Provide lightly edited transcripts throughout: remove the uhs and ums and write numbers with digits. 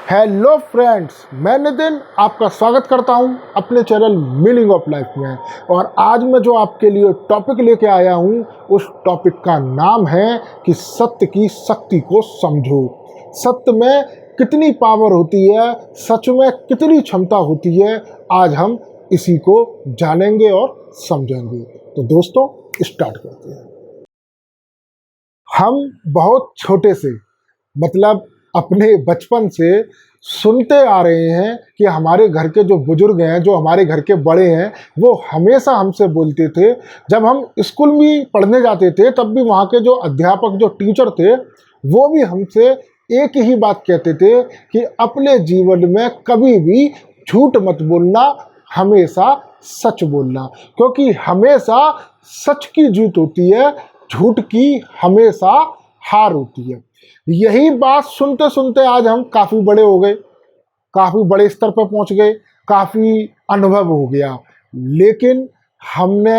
Hello friends, मैं नितिन आपका स्वागत करता हूं अपने चैनल मीनिंग ऑफ लाइफ में। और आज मैं जो आपके लिए टॉपिक लेके आया हूं उस टॉपिक का नाम है कि सत्य की शक्ति को समझो। सत्य में कितनी पावर होती है, सच में कितनी क्षमता होती है, आज हम इसी को जानेंगे और समझेंगे। तो दोस्तों स्टार्ट करते हैं। हम बहुत छोटे से मतलब अपने बचपन से सुनते आ रहे हैं कि हमारे घर के जो बुजुर्ग हैं, जो हमारे घर के बड़े हैं, वो हमेशा हमसे बोलते थे। जब हम स्कूल में पढ़ने जाते थे तब भी वहाँ के जो अध्यापक, जो टीचर थे, वो भी हमसे एक ही बात कहते थे कि अपने जीवन में कभी भी झूठ मत बोलना, हमेशा सच बोलना, क्योंकि हमेशा सच की जीत होती है, झूठ की हमेशा हार होती है। यही बात सुनते सुनते आज हम काफ़ी बड़े हो गए, काफ़ी बड़े स्तर पर पहुंच गए, काफ़ी अनुभव हो गया, लेकिन हमने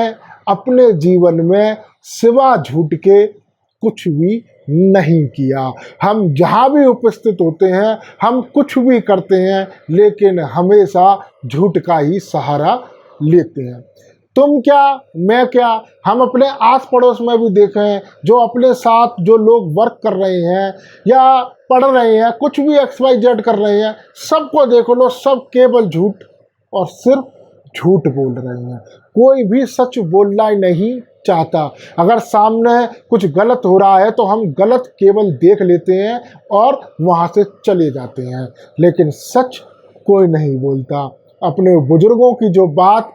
अपने जीवन में सिवा झूठ के कुछ भी नहीं किया। हम जहाँ भी उपस्थित होते हैं, हम कुछ भी करते हैं, लेकिन हमेशा झूठ का ही सहारा लेते हैं। तुम क्या, मैं क्या, हम अपने आस पड़ोस में भी देखें, जो अपने साथ जो लोग वर्क कर रहे हैं या पढ़ रहे हैं, कुछ भी XYZ कर रहे हैं, सबको देख लो, सब केवल झूठ और सिर्फ झूठ बोल रहे हैं। कोई भी सच बोलना ही नहीं चाहता। अगर सामने कुछ गलत हो रहा है तो हम गलत केवल देख लेते हैं और वहाँ से चले जाते हैं, लेकिन सच कोई नहीं बोलता। अपने बुजुर्गों की जो बात,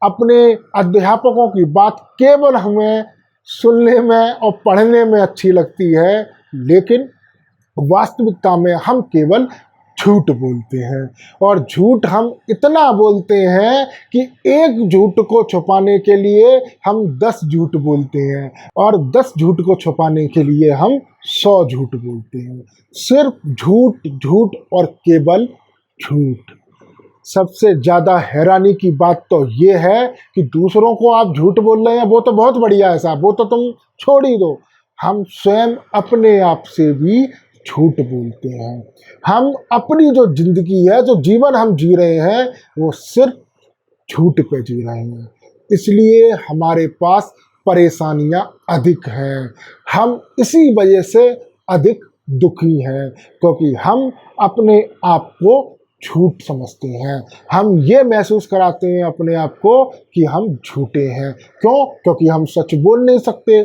अपने अध्यापकों की बात केवल हमें सुनने में और पढ़ने में अच्छी लगती है, लेकिन वास्तविकता में हम केवल झूठ बोलते हैं। और झूठ हम इतना बोलते हैं कि एक झूठ को छुपाने के लिए हम 10 झूठ बोलते हैं, और 10 झूठ को छुपाने के लिए हम 100 झूठ बोलते हैं। सिर्फ झूठ, झूठ और केवल झूठ। सबसे ज़्यादा हैरानी की बात तो ये है कि दूसरों को आप झूठ बोल रहे हैं, वो तो बहुत बढ़िया है साहब, वो तो तुम छोड़ ही दो। हम स्वयं अपने आप से भी झूठ बोलते हैं। हम अपनी जो जिंदगी है, जो जीवन हम जी रहे हैं, वो सिर्फ झूठ पे जी रहे हैं। इसलिए हमारे पास परेशानियां अधिक हैं। हम इसी वजह से अधिक दुखी हैं, क्योंकि हम अपने आप को झूठ समझते हैं। हम ये महसूस कराते हैं अपने आप को कि हम झूठे हैं। क्यों? क्योंकि हम सच बोल नहीं सकते।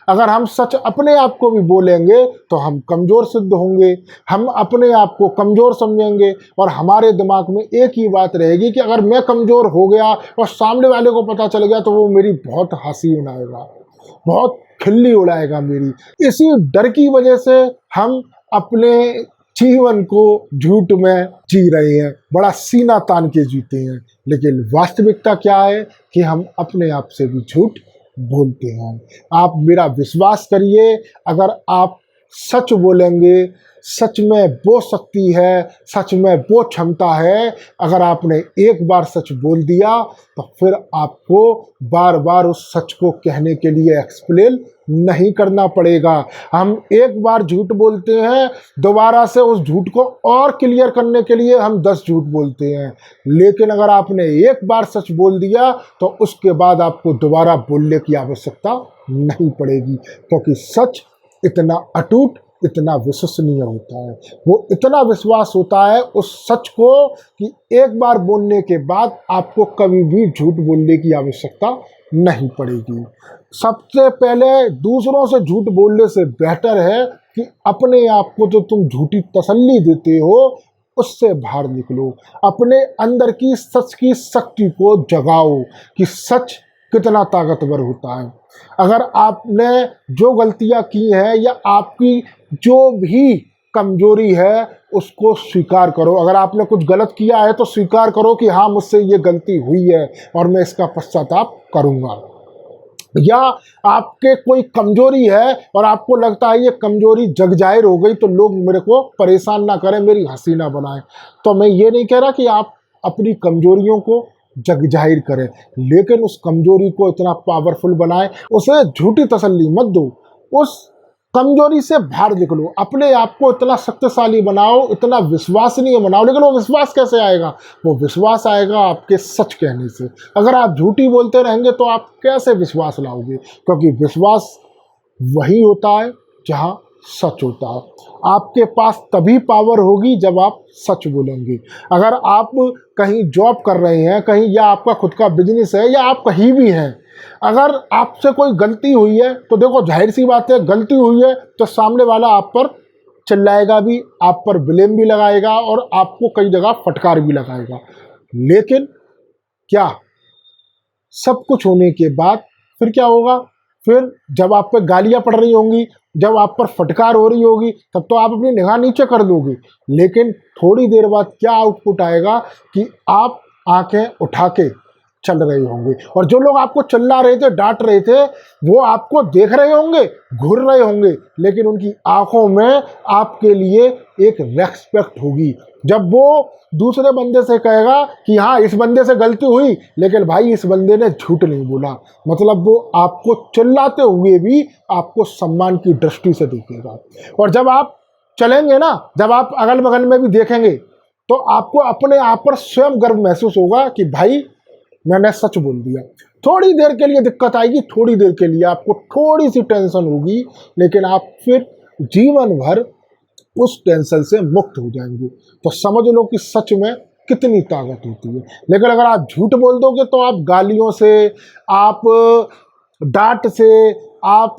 अगर हम सच अपने आप को भी बोलेंगे तो हम कमज़ोर सिद्ध होंगे, हम अपने आप को कमज़ोर समझेंगे, और हमारे दिमाग में एक ही बात रहेगी कि अगर मैं कमज़ोर हो गया और सामने वाले को पता चल गया तो वो मेरी बहुत हंसी उड़ाएगा, बहुत खिल्ली उड़ाएगा मेरी। इसी डर की वजह से हम अपने जीवन को झूठ में जी रहे हैं, बड़ा सीना तान के जीते हैं। लेकिन वास्तविकता क्या है कि हम अपने आप से भी झूठ बोलते हैं। आप मेरा विश्वास करिए, अगर आप सच बोलेंगे, सच में वो शक्ति है, सच में वो क्षमता है। अगर आपने एक बार सच बोल दिया तो फिर आपको बार बार उस सच को कहने के लिए एक्सप्लेन नहीं करना पड़ेगा। हम एक बार झूठ बोलते हैं, दोबारा से उस झूठ को और क्लियर करने के लिए हम 10 झूठ बोलते हैं। लेकिन अगर आपने एक बार सच बोल दिया तो उसके बाद आपको दोबारा बोलने की आवश्यकता नहीं पड़ेगी, क्योंकि सच इतना अटूट, इतना विश्वसनीय होता है। वो इतना विश्वास होता है उस सच को कि एक बार बोलने के बाद आपको कभी भी झूठ बोलने की आवश्यकता नहीं पड़ेगी। सबसे पहले दूसरों से झूठ बोलने से बेहतर है कि अपने आप को जो तुम झूठी तसल्ली देते हो उससे बाहर निकलो। अपने अंदर की सच की शक्ति को जगाओ कि सच कितना ताकतवर होता है। अगर आपने जो गलतियां की हैं या आपकी जो भी कमजोरी है उसको स्वीकार करो। अगर आपने कुछ गलत किया है तो स्वीकार करो कि हाँ, मुझसे ये गलती हुई है और मैं इसका पश्चाताप करूँगा। या आपके कोई कमजोरी है और आपको लगता है ये कमजोरी जग जाहिर हो गई तो लोग मेरे को परेशान ना करें, मेरी हंसी ना बनाएं, तो मैं ये नहीं कह रहा कि आप अपनी कमजोरियों को जग जाहिर करें, लेकिन उस कमजोरी को इतना पावरफुल बनाएं, उसे झूठी तसल्ली मत दो। उस कमजोरी से बाहर निकलो, अपने आप को इतना शक्तिशाली बनाओ, इतना विश्वसनीय बनाओ। लेकिन वो विश्वास कैसे आएगा? वो विश्वास आएगा आपके सच कहने से। अगर आप झूठी बोलते रहेंगे तो आप कैसे विश्वास लाओगे? क्योंकि विश्वास वही होता है जहाँ सच होता है। आपके पास तभी पावर होगी जब आप सच बोलेंगे। अगर आप कहीं जॉब कर रहे हैं कहीं, या आपका खुद का बिजनेस है, या आप कहीं भी हैं, अगर आपसे कोई गलती हुई है तो देखो जाहिर सी बात है, गलती हुई है तो सामने वाला आप पर चिल्लाएगा भी, आप पर ब्लेम भी लगाएगा और आपको कई जगह फटकार भी लगाएगा। लेकिन क्या सब कुछ होने के बाद फिर क्या होगा? फिर जब आप पे गालियां पड़ रही होंगी, जब आप पर फटकार हो रही होगी, तब तो आप अपनी निगाह नीचे कर दोगे। लेकिन थोड़ी देर बाद क्या आउटपुट आएगा कि आप आंखें उठा के चल रहे होंगे, और जो लोग आपको चिल्ला रहे थे, डांट रहे थे, वो आपको देख रहे होंगे, घूर रहे होंगे, लेकिन उनकी आंखों में आपके लिए एक रेस्पेक्ट होगी। जब वो दूसरे बंदे से कहेगा कि हाँ इस बंदे से गलती हुई, लेकिन भाई इस बंदे ने झूठ नहीं बोला, मतलब वो आपको चिल्लाते हुए भी आपको सम्मान की दृष्टि से देखेगा। और जब आप चलेंगे ना, जब आप अगल बगल में भी देखेंगे, तो आपको अपने आप पर स्वयं गर्व महसूस होगा कि भाई मैंने सच बोल दिया। थोड़ी देर के लिए दिक्कत आएगी, थोड़ी देर के लिए आपको थोड़ी सी टेंशन होगी, लेकिन आप फिर जीवन भर उस टेंशन से मुक्त हो जाएंगे। तो समझ लो कि सच में कितनी ताकत होती है। लेकिन अगर आप झूठ बोल दोगे तो आप गालियों से, आप डांट से, आप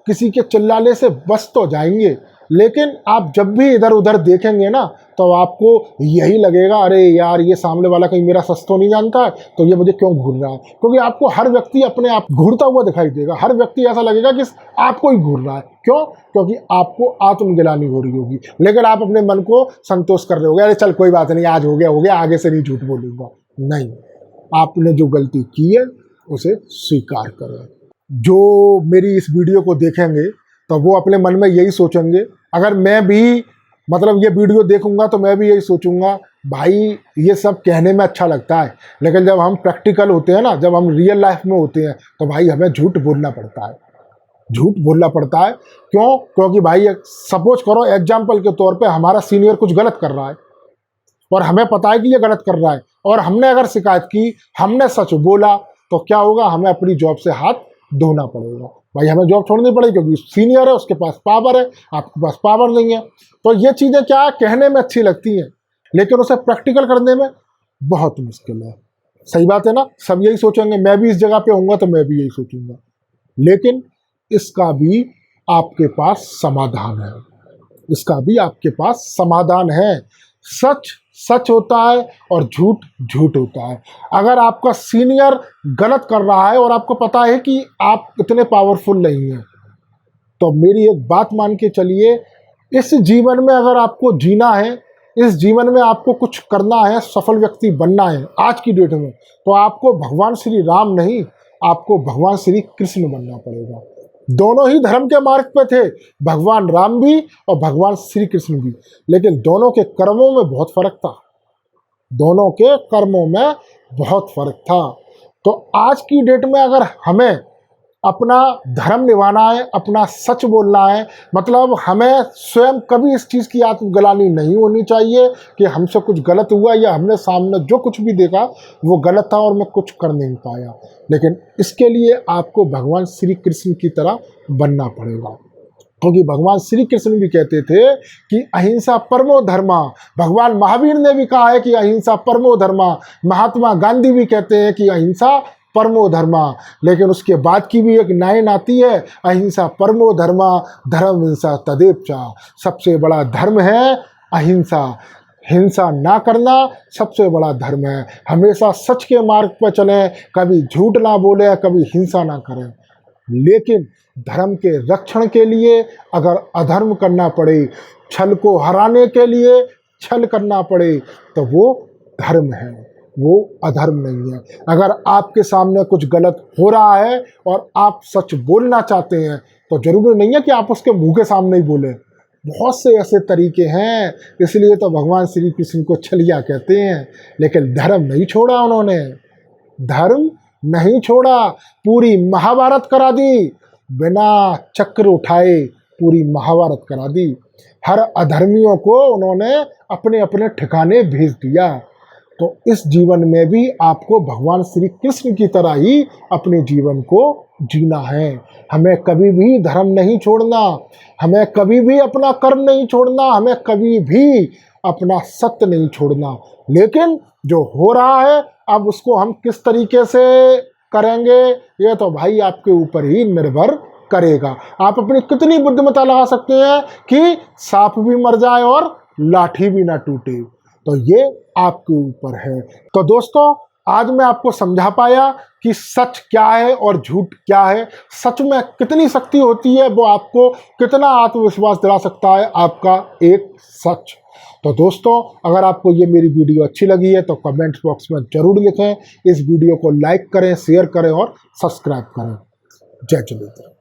किसी के चिल्लाने से बच तो जाएंगे, लेकिन आप जब भी इधर उधर देखेंगे ना, तो आपको यही लगेगा अरे यार ये सामने वाला कहीं मेरा सच तो नहीं जानता है, तो ये मुझे क्यों घूर रहा है। क्योंकि आपको हर व्यक्ति अपने आप घूरता हुआ दिखाई देगा, हर व्यक्ति ऐसा लगेगा कि आपको ही घूर रहा है। क्यों? क्योंकि आपको आत्मग्लानि हो रही होगी। लेकिन आप अपने मन को संतोष कर रहे होगे, अरे चल कोई बात नहीं, आज हो गया, आगे से नहीं झूठ बोलूंगा। नहीं, आपने जो गलती की है उसे स्वीकार करें। जो मेरी इस वीडियो को देखेंगे तो वो अपने मन में यही सोचेंगे, अगर मैं भी मतलब ये वीडियो देखूंगा तो मैं भी यही सोचूंगा, भाई ये सब कहने में अच्छा लगता है, लेकिन जब हम प्रैक्टिकल होते हैं ना, जब हम रियल लाइफ में होते हैं, तो भाई हमें झूठ बोलना पड़ता है। झूठ बोलना पड़ता है क्यों? क्योंकि भाई सपोज करो एग्जाम्पल के तौर पे हमारा सीनियर कुछ गलत कर रहा है और हमें पता है कि ये गलत कर रहा है, और हमने अगर शिकायत की, हमने सच बोला, तो क्या होगा? हमें अपनी जॉब से हाथ धोना पड़ेगा। भाई हमें जॉब छोड़नी पड़ेगी क्योंकि सीनियर है, उसके पास पावर है, आपके पास पावर नहीं है। तो ये चीज़ें क्या है, कहने में अच्छी लगती हैं, लेकिन उसे प्रैक्टिकल करने में बहुत मुश्किल है। सही बात है ना? सब यही सोचेंगे, मैं भी इस जगह पे होऊंगा तो मैं भी यही सोचूंगा। लेकिन इसका भी आपके पास समाधान है, इसका भी आपके पास समाधान है। सच सच होता है और झूठ झूठ होता है। अगर आपका सीनियर गलत कर रहा है और आपको पता है कि आप इतने पावरफुल नहीं हैं, तो मेरी एक बात मान के चलिए, इस जीवन में अगर आपको जीना है, इस जीवन में आपको कुछ करना है, सफल व्यक्ति बनना है आज की डेट में, तो आपको भगवान श्री राम नहीं, आपको भगवान श्री कृष्ण बनना पड़ेगा। दोनों ही धर्म के मार्ग पे थे, भगवान राम भी और भगवान श्री कृष्ण भी, लेकिन दोनों के कर्मों में बहुत फर्क था, दोनों के कर्मों में बहुत फर्क था। तो आज की डेट में अगर हमें अपना धर्म निभाना है, अपना सच बोलना है, मतलब हमें स्वयं कभी इस चीज़ की आत्मग्लानि नहीं होनी चाहिए कि हमसे कुछ गलत हुआ या हमने सामने जो कुछ भी देखा वो गलत था और मैं कुछ कर नहीं पाया। लेकिन इसके लिए आपको भगवान श्री कृष्ण की तरह बनना पड़ेगा, क्योंकि भगवान श्री कृष्ण भी कहते थे कि अहिंसा परमो धर्मा। भगवान महावीर ने भी कहा है कि अहिंसा परमो धर्मा। महात्मा गांधी भी कहते हैं कि अहिंसा परमो धर्मा। लेकिन उसके बाद की भी एक लाइन आती है, अहिंसा परमो धर्मा धर्म हिंसा तदेव चा। सबसे बड़ा धर्म है अहिंसा, हिंसा ना करना सबसे बड़ा धर्म है। हमेशा सच के मार्ग पर चलें, कभी झूठ ना बोलें, कभी हिंसा ना करें। लेकिन धर्म के रक्षण के लिए अगर अधर्म करना पड़े, छल को हराने के लिए छल करना पड़े, तो वो धर्म है, वो अधर्म नहीं है। अगर आपके सामने कुछ गलत हो रहा है और आप सच बोलना चाहते हैं, तो जरूरी नहीं है कि आप उसके मुंह के सामने ही बोलें। बहुत से ऐसे तरीके हैं, इसलिए तो भगवान श्री कृष्ण को छलिया कहते हैं। लेकिन धर्म नहीं छोड़ा उन्होंने, धर्म नहीं छोड़ा। पूरी महाभारत करा दी, बिना चक्र उठाए पूरी महाभारत करा दी। हर अधर्मियों को उन्होंने अपने अपने ठिकाने भेज दिया। तो इस जीवन में भी आपको भगवान श्री कृष्ण की तरह ही अपने जीवन को जीना है। हमें कभी भी धर्म नहीं छोड़ना, हमें कभी भी अपना कर्म नहीं छोड़ना, हमें कभी भी अपना सत्य नहीं छोड़ना। लेकिन जो हो रहा है अब उसको हम किस तरीके से करेंगे ये तो भाई आपके ऊपर ही निर्भर करेगा। आप अपनी कितनी बुद्धिमत्ता लगा सकते हैं कि सांप भी मर जाए और लाठी भी ना टूटे, तो ये आपके ऊपर है। तो दोस्तों आज मैं आपको समझा पाया कि सच क्या है और झूठ क्या है, सच में कितनी शक्ति होती है, वो आपको कितना आत्मविश्वास दिला सकता है आपका एक सच। तो दोस्तों अगर आपको ये मेरी वीडियो अच्छी लगी है तो कमेंट बॉक्स में ज़रूर लिखें, इस वीडियो को लाइक करें, शेयर करें और सब्सक्राइब करें। जय जिनेंद्र।